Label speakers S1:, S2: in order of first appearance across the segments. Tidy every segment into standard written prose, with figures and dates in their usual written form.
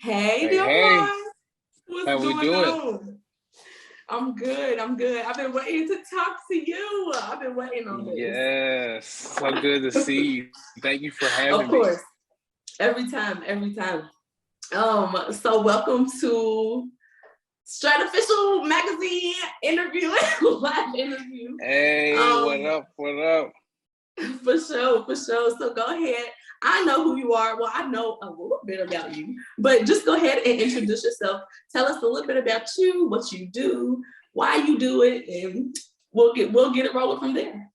S1: Hey,
S2: Hey,
S1: Delmar.
S2: hey,
S1: What's
S2: how we
S1: going
S2: doing?
S1: on? I'm good. I'm good. I've been waiting to talk to you. I've been waiting on this.
S2: Yes, so good to see you. Thank you for
S1: Of
S2: having me.
S1: course. Every time, every time. So welcome to Straight Official Magazine interview, live interview.
S2: Hey, what
S1: Um,
S2: up? What up?
S1: For sure, for sure. So go ahead. I know who you are. Well, I know a little bit about you, but just go ahead and introduce yourself. Tell us a little bit about you, what you do, why you do it, and we'll get it rolling from there.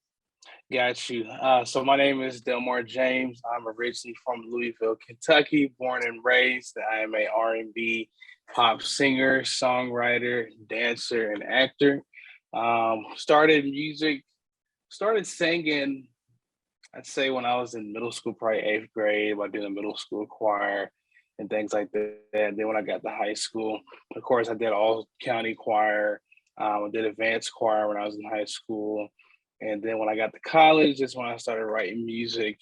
S2: Got you. So my name is Delmar James. I'm originally from Louisville, Kentucky, born and raised. I am a R&B pop singer, songwriter, dancer, and actor. Started singing I'd say when I was in middle school, probably eighth grade, I did a middle school choir and things like that. And then when I got to high school, of course, I did all county choir. I did advanced choir when I was in high school. And then when I got to college, that's when I started writing music.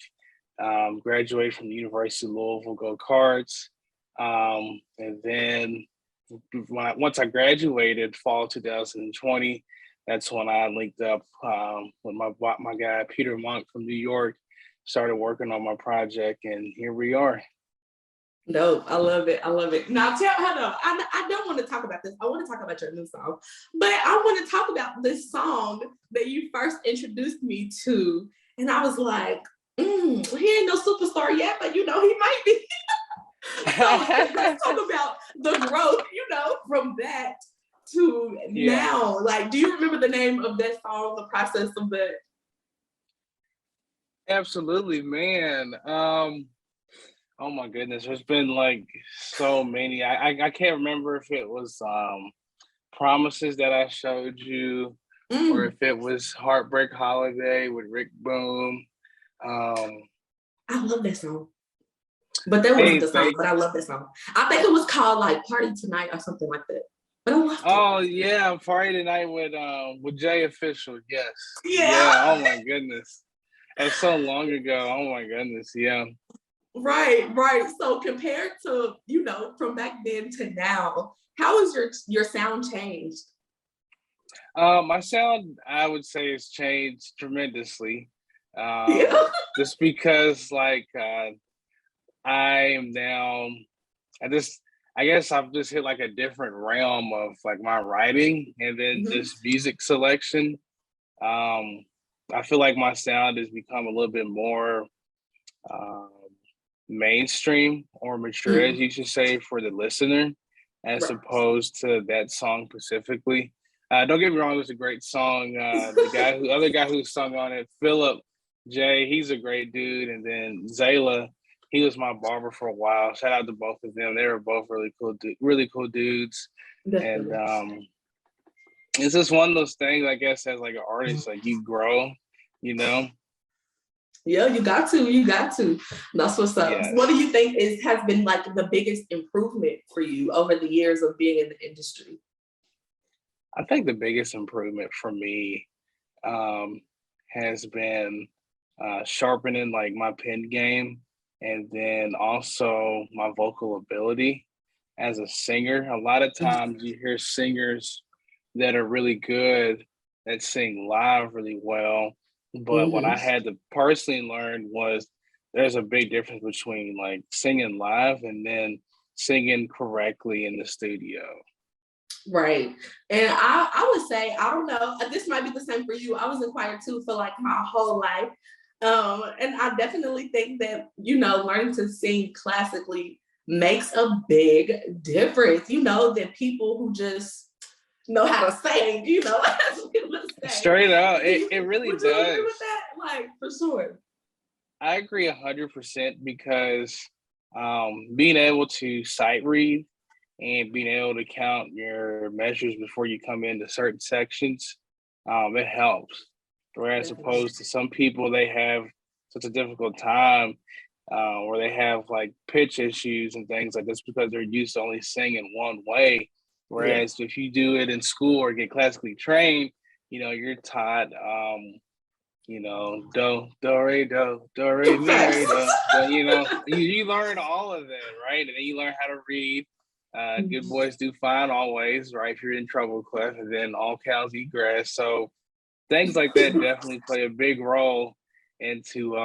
S2: Graduated from the University of Louisville, go Cards. And then once I graduated, fall 2020, that's when I linked up with my guy Peter Monk from New York. Started working on my project, and here we are.
S1: No, I love it. I love it. Now, hold on. I don't want to talk about this. I want to talk about your new song, but I want to talk about this song that you first introduced me to. And I was like, he ain't no superstar yet, but he might be. So let's talk about the growth, from that to
S2: Yeah,
S1: now. Like, do you remember the name of that song, the process of that?
S2: absolutely, man. Oh my goodness, there's been like so many. I can't remember if it was Promises that I showed you, or
S1: Mm,
S2: if it was Heartbreak Holiday with Rick Boom. Um,
S1: I love that song. But that wasn't
S2: hey,
S1: the song,
S2: thank.
S1: but I love that song. I think it was called like Party Tonight or something like that. But I loved it.
S2: Oh yeah, Friday night with Jay Official. Yes,
S1: Yeah.
S2: yeah. Oh my goodness, that's so long ago. Oh my goodness, yeah.
S1: Right, right. So compared to, from back then to now, how has your sound changed?
S2: My sound, I would say, has changed tremendously.
S1: Yeah.
S2: Just because, like, I am now, I just, I guess I've just hit like a different realm of like my writing and then
S1: Mhm.
S2: just music selection. Um, I feel like my sound has become a little bit more um, mainstream or mature, as
S1: Mm,
S2: you should say, for the listener, as
S1: right.
S2: opposed to that song specifically. Don't get me wrong; it was a great song. Other guy who sung on it, Philip J, he's a great dude. And then Zayla, he was my barber for a while. Shout out to both of them; they were both really cool dudes. And
S1: Definitely.
S2: it's just one of those things, I guess, as like an artist, like you grow, you know.
S1: Yeah, you got to. You got to. That's what's up. What
S2: Yes.
S1: do you think has been like the biggest improvement for you over the years of being in the industry?
S2: I think the biggest improvement for me um, has been sharpening like my pen game, and then also my vocal ability as a singer. A lot of times you hear singers that are really good that sing live really well, but what
S1: Mm-hmm.
S2: I had to personally learn was there's a big difference between like singing live and then singing correctly in the studio.
S1: Right. And I would say, I don't know, this might be the same for you. I was in choir too for like my whole life. And I definitely think that, learning to sing classically makes a big difference, than people who just know how to sing, as we would say.
S2: Straight up,
S1: Do you,
S2: it really
S1: would you agree
S2: does.
S1: with that? Like, for sure.
S2: I agree 100% because being able to sight read and being able to count your measures before you come into certain sections, it helps. Whereas
S1: Definitely.
S2: opposed to some people, they have such a difficult time where they have like pitch issues and things like this because they're used to only singing one way.
S1: Yeah.
S2: Whereas if you do it in school or get classically trained, you're taught do re mi
S1: Facts.
S2: re do. But you learn all of that, right? And then you learn how to read. Good boys do fine always, right? If you're in trouble, Clef, and then all cows eat grass. So things like that definitely play a big role into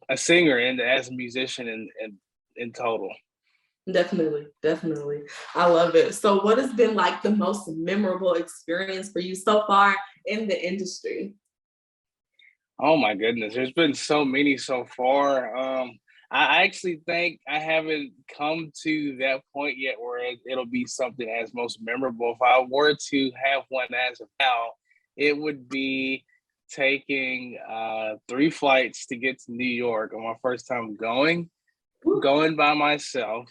S2: a singer and as a musician in total.
S1: Definitely, definitely. I love it. So what has been like the most memorable experience for you so far in the industry?
S2: Oh my goodness, there's been so many so far. I actually think I haven't come to that point yet where it'll be something as most memorable. If I were to have one as of now, it would be taking 3 flights to get to New York on my first time going by myself,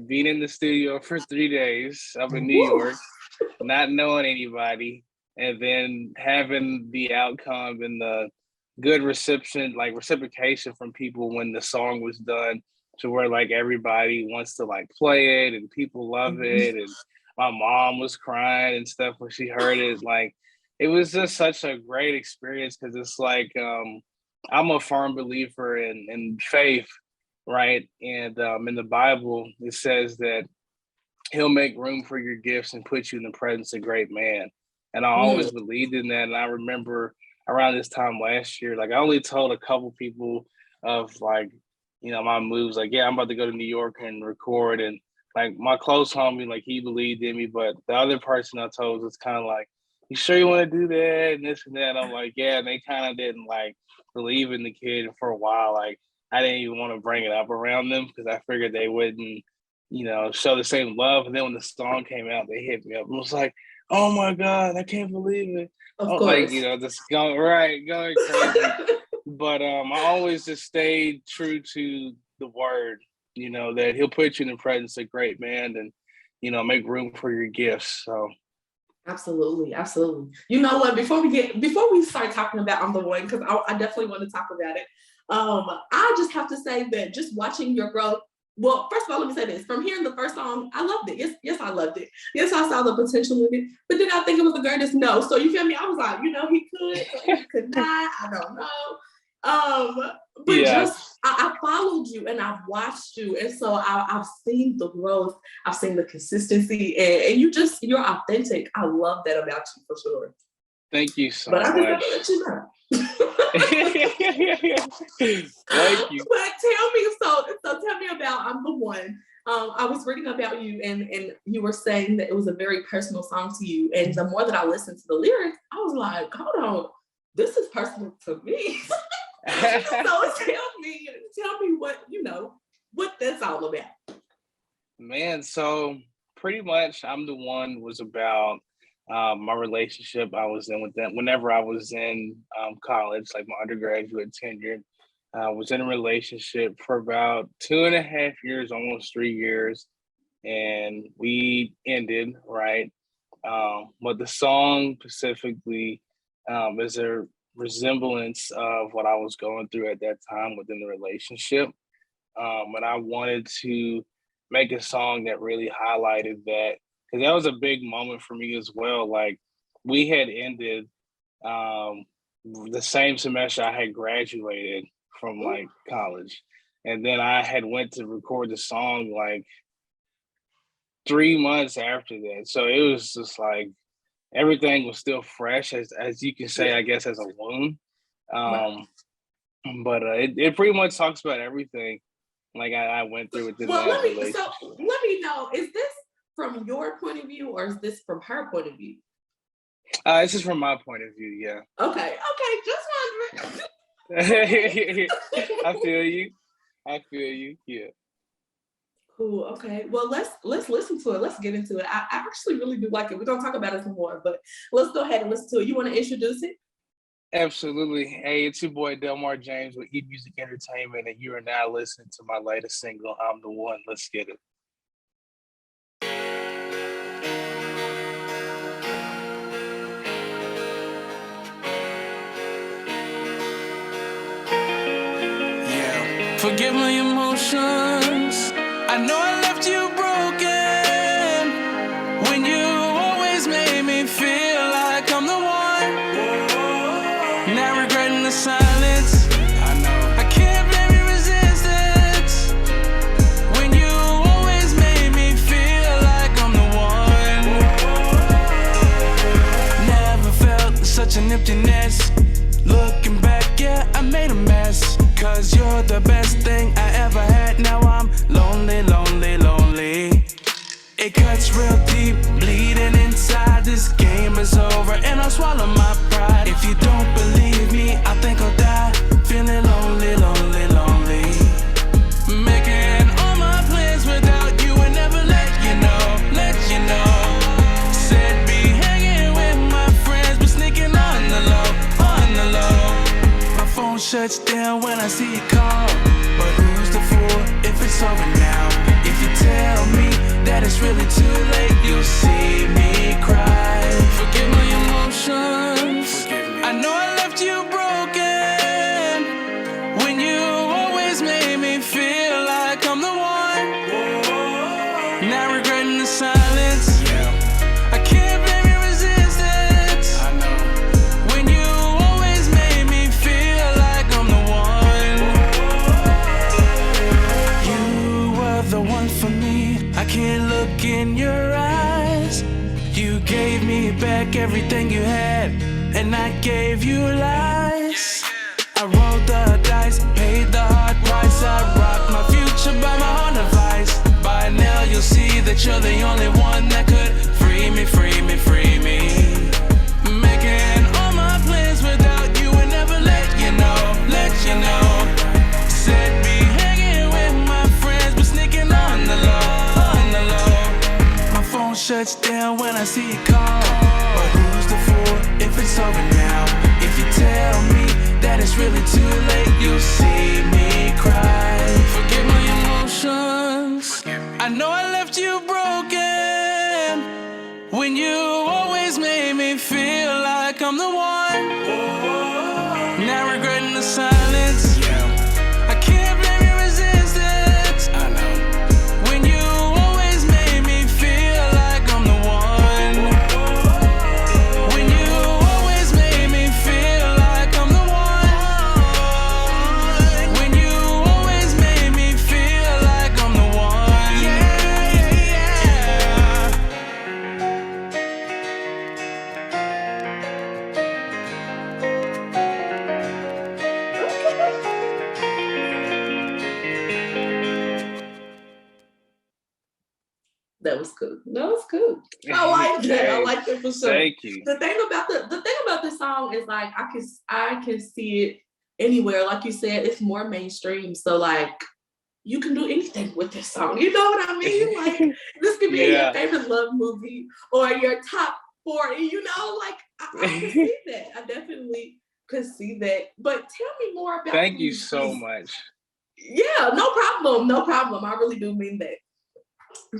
S2: being in the studio for 3 days up in New
S1: Woo.
S2: York, not knowing anybody, and then having the outcome and the good reception, like reciprocation from people when the song was done, to where like everybody wants to like play it and people love it. And my mom was crying and stuff when she heard it. Like it was just such a great experience because it's like I'm a firm believer in faith, right? And in the Bible, it says that he'll make room for your gifts and put you in the presence of great man. And I
S1: Mm.
S2: always believed in that. And I remember around this time last year, like I only told a couple people of like, my moves, like, yeah, I'm about to go to New York and record. And like my close homie, like he believed in me. But the other person I told was kind of like, you sure you want to do that? And this and that. I'm like, yeah, and they kind of didn't like believe in the kid. And for a while, like I didn't even want to bring it up around them because I figured they wouldn't show the same love. And then when the song came out, they hit me up and was like, "Oh my God, I can't believe it!"
S1: Of
S2: Oh, like
S1: course.
S2: just going crazy. But I always just stayed true to the word. That he'll put you in the presence of great man and make room for your gifts. So
S1: Absolutely, absolutely. You know what? Before we start talking about I'm the One, because I definitely want to talk about it. I just have to say that just watching your growth. Well, first of all, let me say this. From hearing the first song, I loved it. Yes, yes, I loved it. Yes, I saw the potential in it. But did I think it was the greatest? No. So you feel me? I was like, he could, but he could not. I don't know. But
S2: yeah,
S1: just I followed you and I've watched you, and so I've seen the growth. I've seen the consistency, and you're authentic. I love that about you for sure.
S2: thank you so
S1: But I just have
S2: much.
S1: to let you know.
S2: Thank you.
S1: But tell me about I'm the One. I was reading about you, and you were saying that it was a very personal song to you. And the more that I listened to the lyrics, I was like, hold on, this is personal to me. So tell me what that's all about.
S2: Man, so pretty much I'm the One was about my relationship I was in with them. Whenever I was in college, like my undergraduate tenure, I was in a relationship for about 2.5 years, almost 3 years, and we ended, right? But the song specifically is a resemblance of what I was going through at that time within the relationship. And I wanted to make a song that really highlighted that because that was a big moment for me as well. Like we had ended um, the same semester I had graduated from
S1: Ooh,
S2: like college, and then I had went to record the song like 3 months after that. So it was just like everything was still fresh, as you can say,
S1: yeah,
S2: I guess, as a wound.
S1: right.
S2: Um, but it pretty much talks about everything like I went through within
S1: Well,
S2: that relationship.
S1: let me know, is this from your point of view or is this from her point of view?
S2: This is from my point of view, yeah.
S1: Okay, just wondering.
S2: I feel you. I feel you. Yeah.
S1: Cool. Okay. Well, let's listen to it. Let's get into it. I actually really do like it. We're gonna talk about it some more, but let's go ahead and listen to it. You want to introduce it?
S2: Absolutely. Hey, it's your boy Delmar James with E Music Entertainment, and you are now listening to my latest single, I'm the One. Let's get it.
S3: Yeah. Forgive my emotions. I know I left you broken when you always made me feel like I'm the one. Now regret It cuts real deep, bleeding inside. This game is over, and I'll swallow my pride. If you don't believe me, I think I'll die. Feeling lonely, lonely, lonely. Making all my plans without you and never let you know, let you know. Said be hanging with my friends, but sneaking on the low, on the low. My phone shuts down when I see you call, but who's the fool if it's over now? If you tell me that it's really too late, you'll see me cry. Forgive my emotions. I know I left you broken when you always made me feel like I'm the one. Now regretting the silence. I can't blame your resistance. I know. When you always made me feel like I'm the one. You were the one for me. I can't look in your eyes. You gave me back everything you had, and I gave you lies. I rolled the dice, paid the hard price. I rocked my future by my own advice. By now you'll see that you're the only one that could free me, free me, free me. Making all my plans without you and never let you know, let you know. Said be hanging with my friends, but sneaking on the low, on the low. My phone shuts down when I see you call, but who's the fool if it's over now? If you tell me that it's really too late, you'll see me cry. Forgive my emotions. I know I left you broken when you always made me feel like I'm the one. Now regretting the silence. I can't blame your resistance. I know. When you always made me feel like I'm the one. When you always made me feel like I'm the one. When you always made me feel like I'm the one. Yeah, yeah, yeah.
S1: That was cool. That was cool. I like that. I like that for sure.
S2: Thank you.
S1: The thing about this song is like I can see it anywhere. Like you said, it's more mainstream. So like you can do anything with this song. You know what I mean? Like this could be in your favorite love movie or your top 40. You know, like I can see that. I definitely could see that. But tell me more about.
S2: Thank you so much.
S1: Yeah, no problem. No problem. I really do mean that.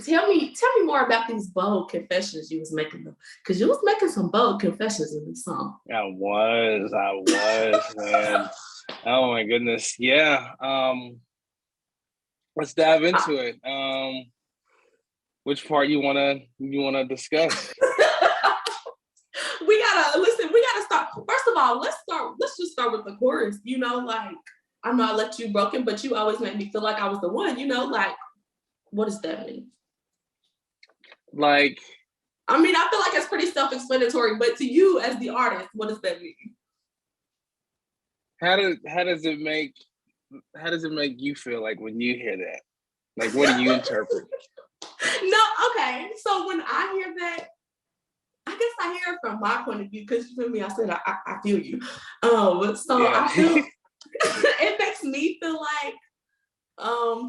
S1: Tell me more about these bold confessions you was making though, because you was making some bold confessions in this song.
S2: I was, man. Oh my goodness. Yeah. Let's dive into it. Which part you wanna discuss?
S1: We gotta start. First of all, let's just start with the chorus. You know, like I know I left you broken, but you always made me feel like I was the one, you know, like what does that mean?
S2: Like,
S1: I mean, I feel like it's pretty self-explanatory, but to you as the artist, what does that mean?
S2: how does it make you feel like when you hear that? Like, what do you interpret?
S1: No, okay. So when I hear that, I guess I hear it from my point of view, because you feel me, I said I feel you. So yeah. I feel it makes me feel like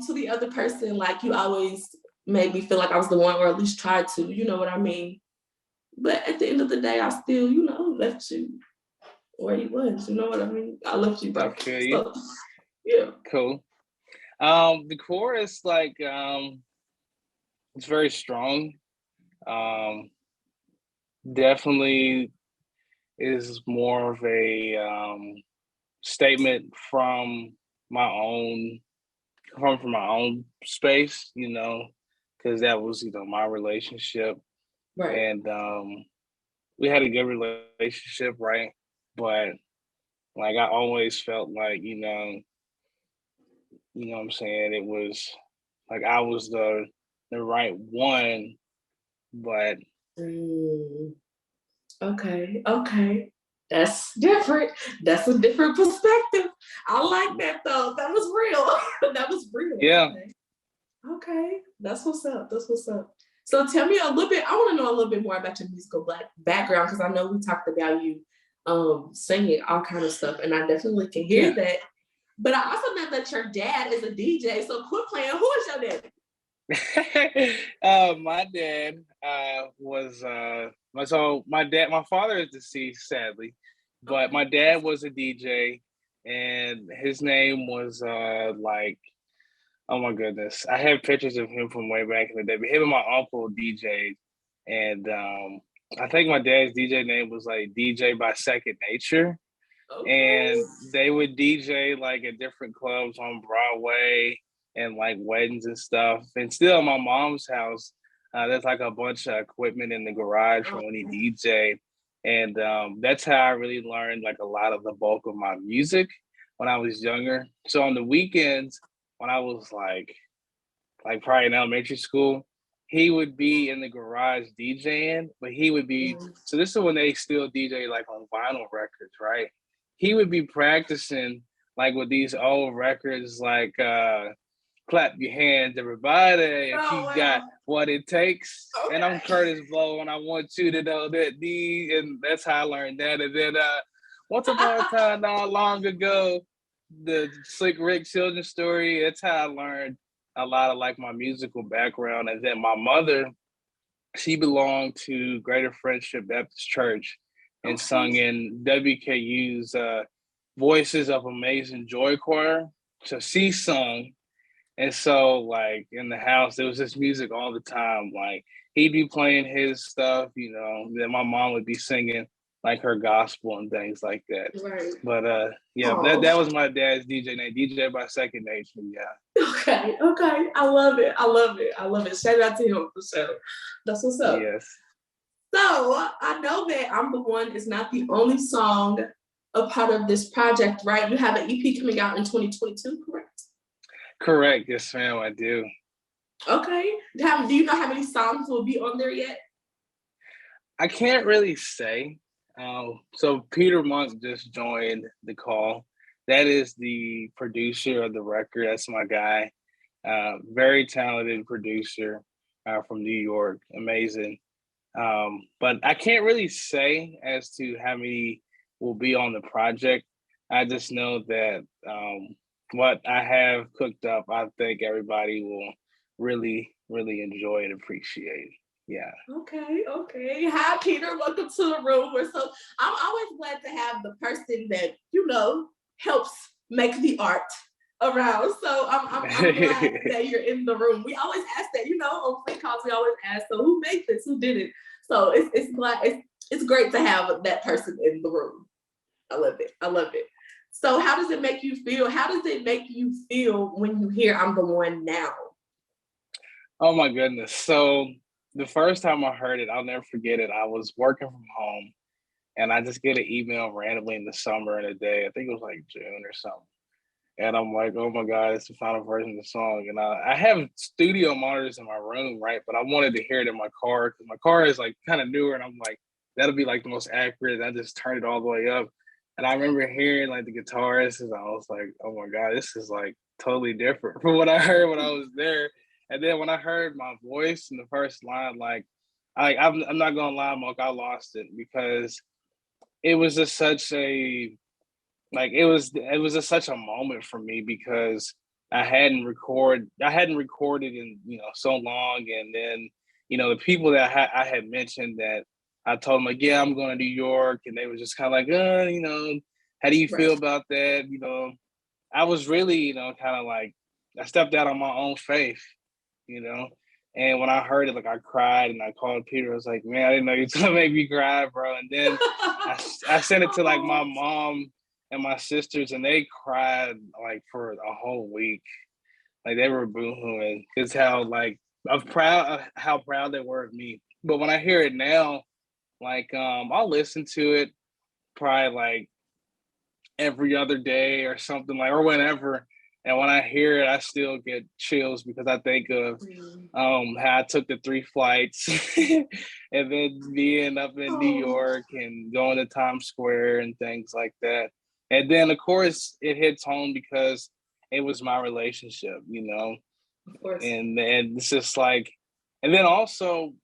S1: to the other person, like you always made me feel like I was the one, or at least tried to, you know what I mean? But at the end of the day, I still, you know, left you where he was, you know what I mean? I left you back.
S2: I feel you.
S1: So, yeah.
S2: Cool. The chorus, like, it's very strong. Definitely is more of a statement from my own space, you know, because that was, you know, my relationship.
S1: Right.
S2: And we had a good relationship, right? But like I always felt like, you know what I'm saying? It was like I was the right one, but
S1: Okay. That's different. That's a different perspective. I like that though. That was real. That was real.
S2: Yeah.
S1: Okay. That's what's up. So tell me a little bit, I want to know a little bit more about your musical background, because I know we talked about you singing all kind of stuff, and I definitely can hear that. But I also know that your dad is a DJ, so quit playing. Who is your dad?
S2: My dad was my father is deceased, sadly, but my dad was a DJ, and his name was oh my goodness, I have pictures of him from way back in the day. But him and my uncle DJ, and I think my dad's DJ name was like DJ by Second Nature.
S1: Okay.
S2: And they would DJ like at different clubs on Broadway and like weddings and stuff. And still at my mom's house, there's like a bunch of equipment in the garage from when he DJ. And that's how I really learned like a lot of the bulk of my music when I was younger. So on the weekends, when I was like probably in elementary school, he would be in the garage DJing, but he would be, so this is when they still DJ like on vinyl records, right? He would be practicing like with these old records, like clap your hands, everybody, if you got what it takes. Okay. And I'm Curtis Blow, and I want you to know that and that's how I learned that. And then once upon a time, not long ago, the Slick Rick children's story, that's how I learned a lot of like my musical background. And then my mother, she belonged to Greater Friendship Baptist Church and sung in WKU's Voices of Amazing Joy Choir. So she sung. And so like in the house, there was this music all the time. Like he'd be playing his stuff, you know, then my mom would be singing like her gospel and things like that.
S1: Right.
S2: But that was my dad's DJ name, DJ by Second Nature. Yeah.
S1: Okay. I love it. Shout out to him for sure. That's what's up.
S2: Yes.
S1: So I know that I'm the One is not the only song a part of this project, right? You have an EP coming out in 2022, correct?
S2: Correct. Yes, ma'am, I do.
S1: Okay. Do you know how many songs will be on there yet?
S2: I can't really say. So Peter Monk just joined the call. That is the producer of the record. That's my guy. Very talented producer from New York. Amazing. But I can't really say as to how many will be on the project. I just know that what I have cooked up, I think everybody will really, really enjoy and appreciate. Yeah.
S1: Okay. Hi, Peter. Welcome to the room. I'm always glad to have the person that, you know, helps make the art around. So I'm glad that you're in the room. We always ask that, you know, on free calls, we always ask, so who made this? Who did it? So it's great to have that person in the room. I love it. So how does it make you feel? How does it make you feel when you hear I'm the One now?
S2: Oh my goodness. So the first time I heard it, I'll never forget it. I was working from home and I just get an email randomly in the summer in a day. I think it was like June or something. And I'm like, oh my God, it's the final version of the song. And I have studio monitors in my room, right? But I wanted to hear it in my car because my car is like kind of newer. And I'm like, that'll be like the most accurate. And I just turned it all the way up. And I remember hearing like the guitarist, and I was like, oh my God, this is like totally different from what I heard when I was there. And then when I heard my voice in the first line, I'm not gonna lie, Monk, I lost it because it was just such a just such a moment for me because I hadn't recorded in so long, and then the people that I had mentioned that I told them like, yeah, I'm going to New York, and they were just kind of like, how do you feel about that? I was really kind of like I stepped out on my own faith. And when I heard it, like I cried and I called Peter. I was like, man, I didn't know you were gonna make me cry, bro. And then I sent it to like my mom and my sisters, and they cried like for a whole week. Like they were boohooing because how proud they were of me. But when I hear it now, like I'll listen to it probably like every other day or something or whenever. And when I hear it, I still get chills because I think of how I took the 3 flights and then being up in New York and going to Times Square and things like that. And then, of course, it hits home because it was my relationship,
S1: Of course.
S2: And it's just like, And then also,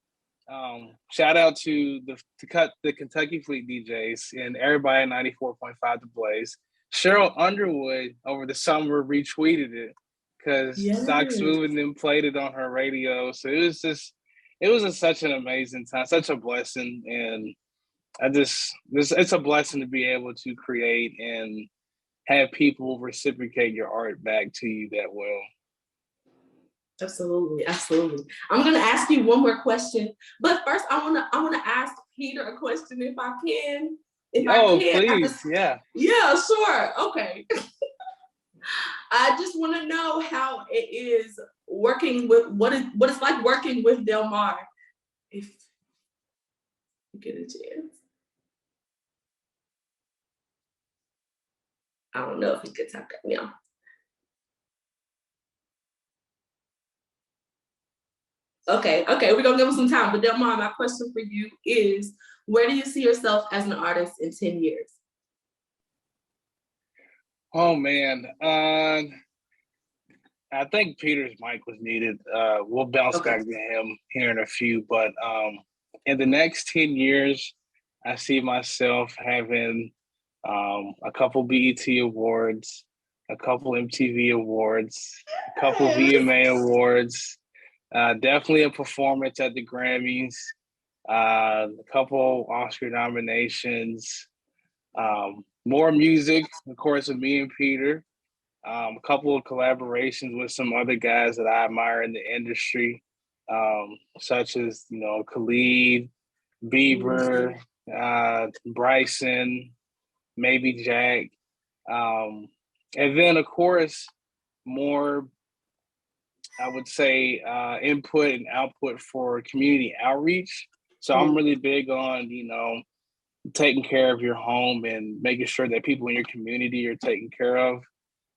S2: shout out to the Kentucky Fleet DJs and everybody at 94.5 The Blaze. Cheryl Underwood over the summer retweeted it because Doc
S1: Yes.
S2: Smooth and them played it on her radio. So it was just such an amazing time, such a blessing. And it's a blessing to be able to create and have people reciprocate your art back to you that well.
S1: Absolutely, absolutely. I'm gonna ask you one more question, but first I wanna ask Peter a question if I can. If I can,
S2: please, yeah.
S1: Yeah, sure. Okay. I just want to know how it is working with what it's like working with Delmar. If you get a chance. I don't know if he could talk right now. Okay, we're gonna give him some time. But Delmar, my question for you is, where do you see yourself as an artist in 10 years?
S2: Oh man. I think Peter's mic was needed. We'll bounce back to him here in a few, but in the next 10 years, I see myself having a couple BET awards, a couple MTV awards, a couple VMA awards, definitely a performance at the Grammys, a couple Oscar nominations, more music, of course, with me and Peter. A couple of collaborations with some other guys that I admire in the industry, such as, Khalid, Bieber, Bryson, maybe Jack. And then, of course, more, I would say, input and output for community outreach. So I'm really big on, taking care of your home and making sure that people in your community are taken care of.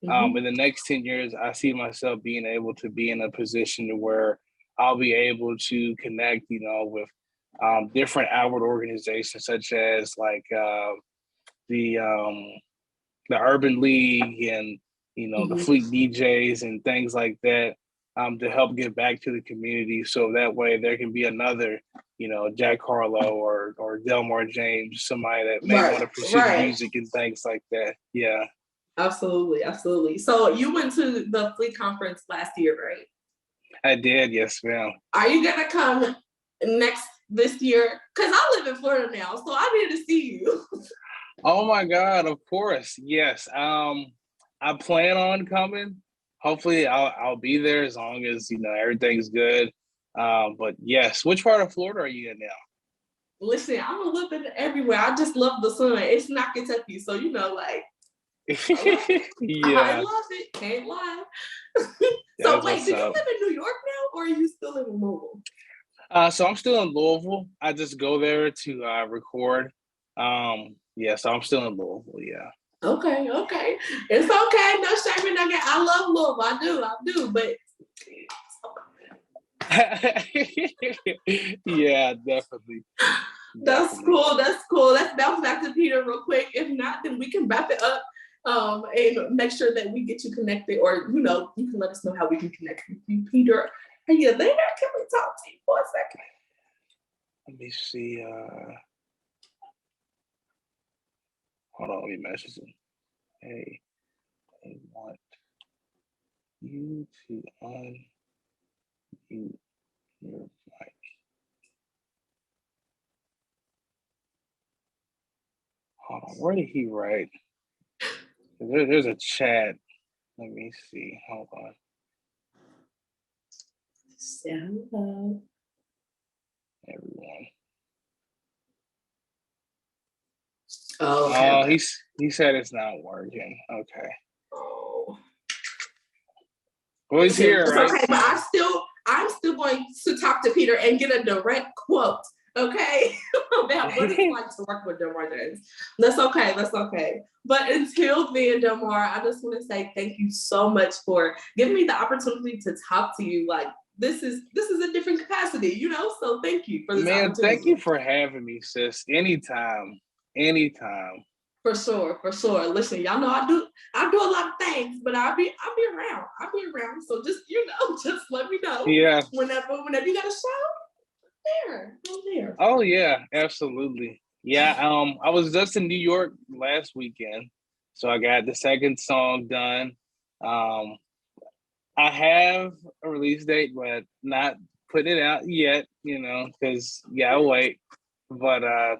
S2: In the next 10 years, I see myself being able to be in a position to where I'll be able to connect, with different outward organizations such as like the Urban League and the Fleet DJs and things like that, to help give back to the community. So that way there can be another, Jack Harlow or Delmar James, somebody that may want to pursue music and things like that. Yeah.
S1: Absolutely. So you went to the Fleet conference last year, right?
S2: I did, yes, ma'am.
S1: Are you gonna come this year? Because I live in Florida now, so I need to see you.
S2: Oh my God, of course, yes. I plan on coming. Hopefully, I'll be there as long as everything's good. But yes, which part of Florida are you in now?
S1: Listen, I'm a little bit everywhere. I just love the sun. It's not Kentucky, so like.
S2: Yeah.
S1: I love it. Can't lie. So wait, do you live in New York now, or are you still in Louisville?
S2: So I'm still in Louisville. I just go there to record. So I'm still in Louisville. Yeah.
S1: Okay. It's okay. No shame in that. I love Louisville. I do. But
S2: yeah, definitely.
S1: That's cool. Let's bounce back to Peter real quick. If not, then we can wrap it up. And make sure that we get you connected, or you can let us know how we can connect with you, Peter. Are you there? Can we talk to you for a second?
S2: Let me see. Hold on, let me message him. Hey, I want you to unmute your mic. Hold on, where did he write? There's a chat. Let me see. Hold on.
S1: Hello.
S2: Everyone.
S1: Oh, okay.
S2: He said it's not working. Okay.
S1: Oh.
S2: Well, he's here,
S1: it's
S2: right?
S1: Okay, but I'm still going to talk to Peter and get a direct quote, okay, about what it's like to work with Delmar James. That's okay. But until then, Delmar, I just want to say thank you so much for giving me the opportunity to talk to you. Like, this is a different capacity, so thank you for this opportunity.
S2: Thank you for having me, sis. Anytime.
S1: For sure, for sure. Listen, y'all know I do a lot of things, but I'll be around. I'll be around. So just just let me know.
S2: Yeah.
S1: Whenever you got a show, I'm there.
S2: Oh yeah, absolutely. Yeah. I was just in New York last weekend, so I got the second song done. Um, I have a release date, but not putting it out yet. Because I'll wait. But I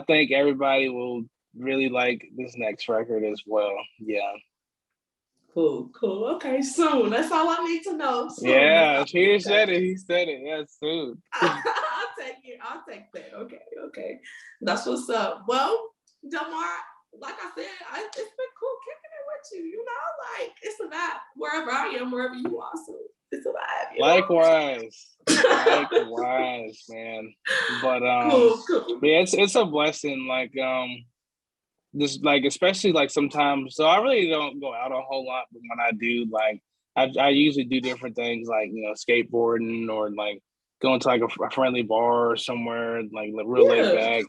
S2: think everybody will really like this next record as well. Yeah.
S1: Cool. Okay, soon. That's all I need to know. Soon.
S2: Yeah, he said it. Yeah, soon.
S1: I'll take that. Okay. That's what's up. Well, Delmar, like I said, it's been cool kicking it with you. Like it's a vibe wherever I am, wherever you are. So it's a vibe.
S2: Likewise, man. But
S1: cool.
S2: yeah, it's a blessing. Like just like especially like sometimes. So I really don't go out a whole lot, but when I do, like I usually do different things, like skateboarding or like going to like a friendly bar or somewhere, like real laid back.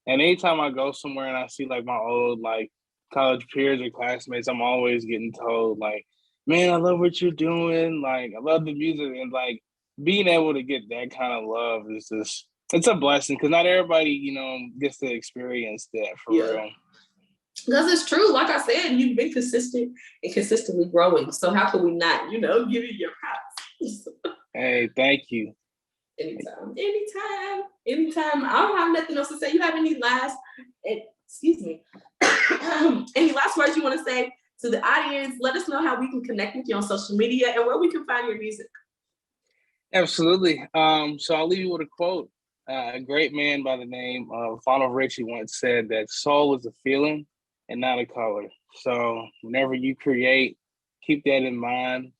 S2: And anytime I go somewhere and I see like my old like college peers or classmates, I'm always getting told like, man, I love what you're doing. Like, I love the music. And like being able to get that kind of love is just, it's a blessing because not everybody, gets to experience that for real.
S1: Because it's true. Like I said, you've been consistent and consistently growing. So how can we not, give you your props?
S2: Hey, thank you.
S1: Anytime. I don't have nothing else to say. You have any last, excuse me, any last words you want to say to the audience? Let us know how we can connect with you on social media and where we can find your music.
S2: Absolutely. So I'll leave you with a quote. A great man by the name of Lionel Richie once said that soul is a feeling and not a color. So whenever you create, keep that in mind.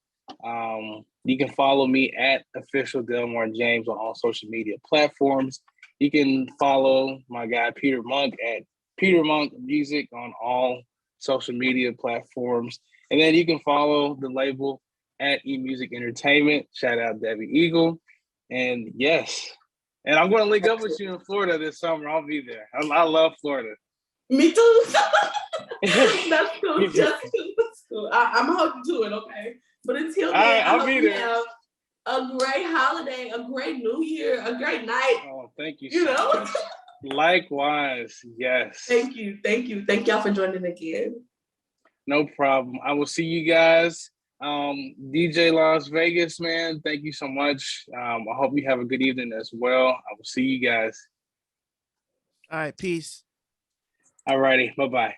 S2: You can follow me at official Delmar James on all social media platforms. You can follow my guy Peter Monk at Peter Monk Music on all social media platforms. And then you can follow the label at eMusic Entertainment. Shout out Debbie Eagle. And yes, and I'm going to link up with you in Florida this summer. I'll be there. I love Florida.
S1: Me too. That's cool. That's cool. I'm going to hold you to it, okay? But until then, I hope you have a great holiday, a great New Year, a great night.
S2: Oh, thank you so much. Likewise, yes.
S1: Thank you. Thank y'all for joining again.
S2: No problem. I will see you guys. DJ Las Vegas, man, thank you so much. I hope you have a good evening as well. I will see you guys.
S3: All right, peace.
S2: All righty, bye-bye.